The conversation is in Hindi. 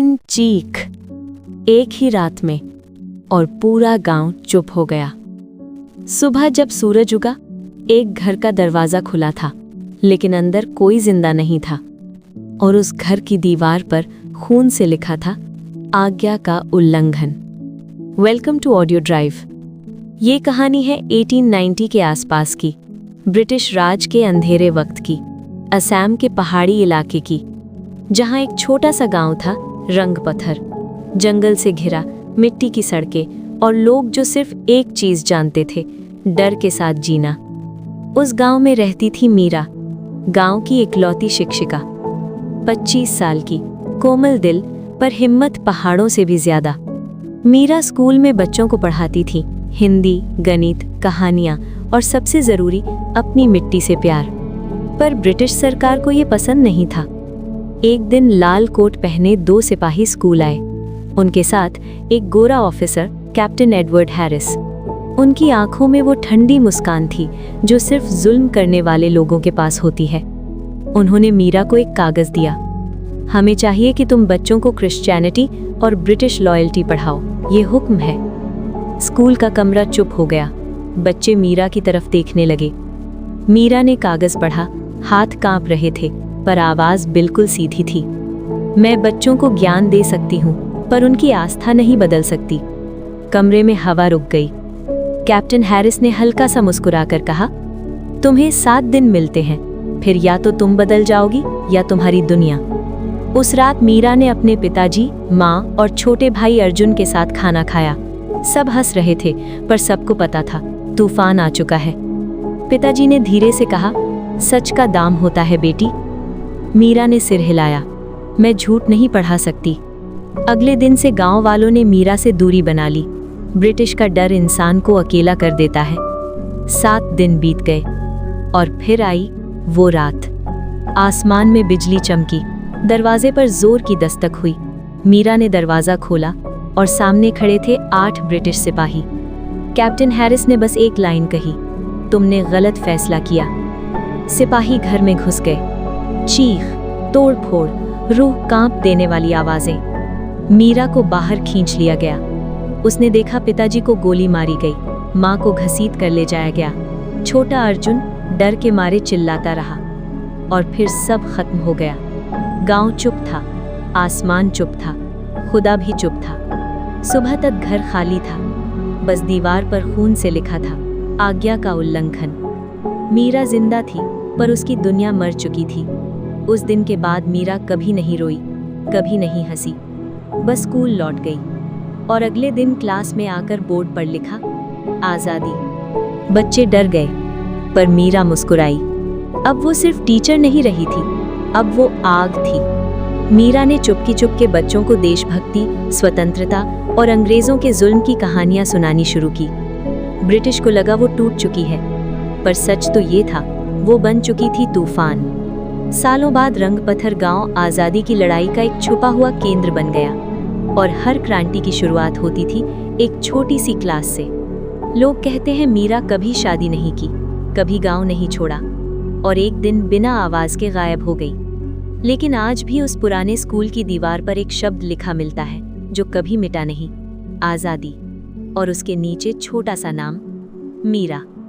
धड़कन, चीख, एक ही रात में, और पूरा गांव चुप हो गया। सुबह जब सूरज उगा, एक घर का दरवाजा खुला था, लेकिन अंदर कोई जिंदा नहीं था, और उस घर की दीवार पर खून से लिखा था, आज्ञा का उल्लंघन। Welcome to audio drive. ये कहानी है 1890 के आसपास की, ब्रिटिश राज के अंधेरे वक्त की, असम के पहाड़ी इलाके की, जहां एक छोटा सा गांव था, रंग पत्थर, जंगल से घिरा, मिट्टी की सड़कें और लोग जो सिर्फ एक चीज जानते थे, डर के साथ जीना। उस गांव में रहती थी मीरा, गांव की इकलौती शिक्षिका, 25 साल की, कोमल दिल पर हिम्मत पहाड़ों से भी ज्यादा। मीरा स्कूल में बच्चों को पढ़ाती थी, हिंदी, गणित, कहानियां और सबसे जरूरी अपनी मिट्टी से प्यार। पर ब्रिटिश सरकार को ये पसंद नहीं था। एक दिन लाल कोट पहने 2 सिपाही स्कूल आए, उनके साथ एक गोरा ऑफिसर, कैप्टन एडवर्ड हैरिस। उनकी आंखों में वो ठंडी मुस्कान थी जो सिर्फ जुल्म करने वाले लोगों के पास होती है। उन्होंने मीरा को एक कागज दिया। हमें चाहिए कि तुम बच्चों को क्रिश्चियनिटी और ब्रिटिश लॉयल्टी पढ़ाओ, ये हुक्म है। स्कूल का कमरा चुप हो गया। बच्चे मीरा की तरफ देखने लगे। मीरा ने कागज पढ़ा, हाथ कांप रहे थे, पर आवाज बिल्कुल सीधी थी। मैं बच्चों को ज्ञान दे सकती हूँ, पर उनकी आस्था नहीं बदल सकती। कमरे में हवा रुक गई। कैप्टन हैरिस ने हल्का सा मुस्कुराकर कहा, तुम्हें 7 दिन मिलते हैं, फिर या तो तुम बदल जाओगी या तुम्हारी दुनिया। उस रात मीरा ने अपने पिताजी, माँ और छोटे भाई अर्जुन के साथ खाना खाया। सब हंस रहे थे, पर सबको पता था तूफान आ चुका है। पिताजी ने धीरे से कहा, सच का दाम होता है बेटी। मीरा ने सिर हिलाया, मैं झूठ नहीं पढ़ा सकती। अगले दिन से गांव वालों ने मीरा से दूरी बना ली। ब्रिटिश का डर इंसान को अकेला कर देता है। 7 दिन बीत गए और फिर आई वो रात। आसमान में बिजली चमकी, दरवाजे पर जोर की दस्तक हुई। मीरा ने दरवाजा खोला और सामने खड़े थे 8 ब्रिटिश सिपाही। कैप्टन हैरिस ने बस एक लाइन कही, तुमने गलत फैसला किया। सिपाही घर में घुस गए। चीख, तोड़-फोड़, रूह कांप देने वाली आवाजें। मीरा को बाहर खींच लिया गया। उसने देखा पिताजी को गोली मारी गई, माँ को घसीट कर ले जाया गया। छोटा अर्जुन डर के मारे चिल्लाता रहा। और फिर सब खत्म हो गया। गांव चुप था, आसमान चुप था, खुदा भी चुप था। सुबह तक घर खाली था, बस दीवार पर खून से लिखा था, आज्ञा का उल्लंघन। मीरा जिंदा थी, पर उसकी दुनिया मर चुकी थी। उस दिन के बाद मीरा कभी नहीं रोई, कभी नहीं हंसी, बस स्कूल लौट गई और अगले दिन क्लास में आकर बोर्ड पर लिखा, आज़ादी। बच्चे डर गए, पर मीरा मुस्कुराई। अब वो सिर्फ टीचर नहीं रही थी, अब वो आग थी। मीरा ने चुपके चुपके बच्चों को देशभक्ति, स्वतंत्रता और अंग्रेजों के जुल्म की कहानियां सुनानी शुरू की। ब्रिटिश को लगा वो टूट चुकी है, पर सच तो ये था, वो बन चुकी थी तूफान। सालों बाद रंगपत्थर गांव आज़ादी की लड़ाई का एक छुपा हुआ केंद्र बन गया, और हर क्रांति की शुरुआत होती थी एक छोटी सी क्लास से। लोग कहते हैं मीरा कभी शादी नहीं की, कभी गांव नहीं छोड़ा, और एक दिन बिना आवाज के गायब हो गई। लेकिन आज भी उस पुराने स्कूल की दीवार पर एक शब्द लिखा मिलता है जो कभी मिटा नहीं, आज़ादी, और उसके नीचे छोटा सा नाम, मीरा।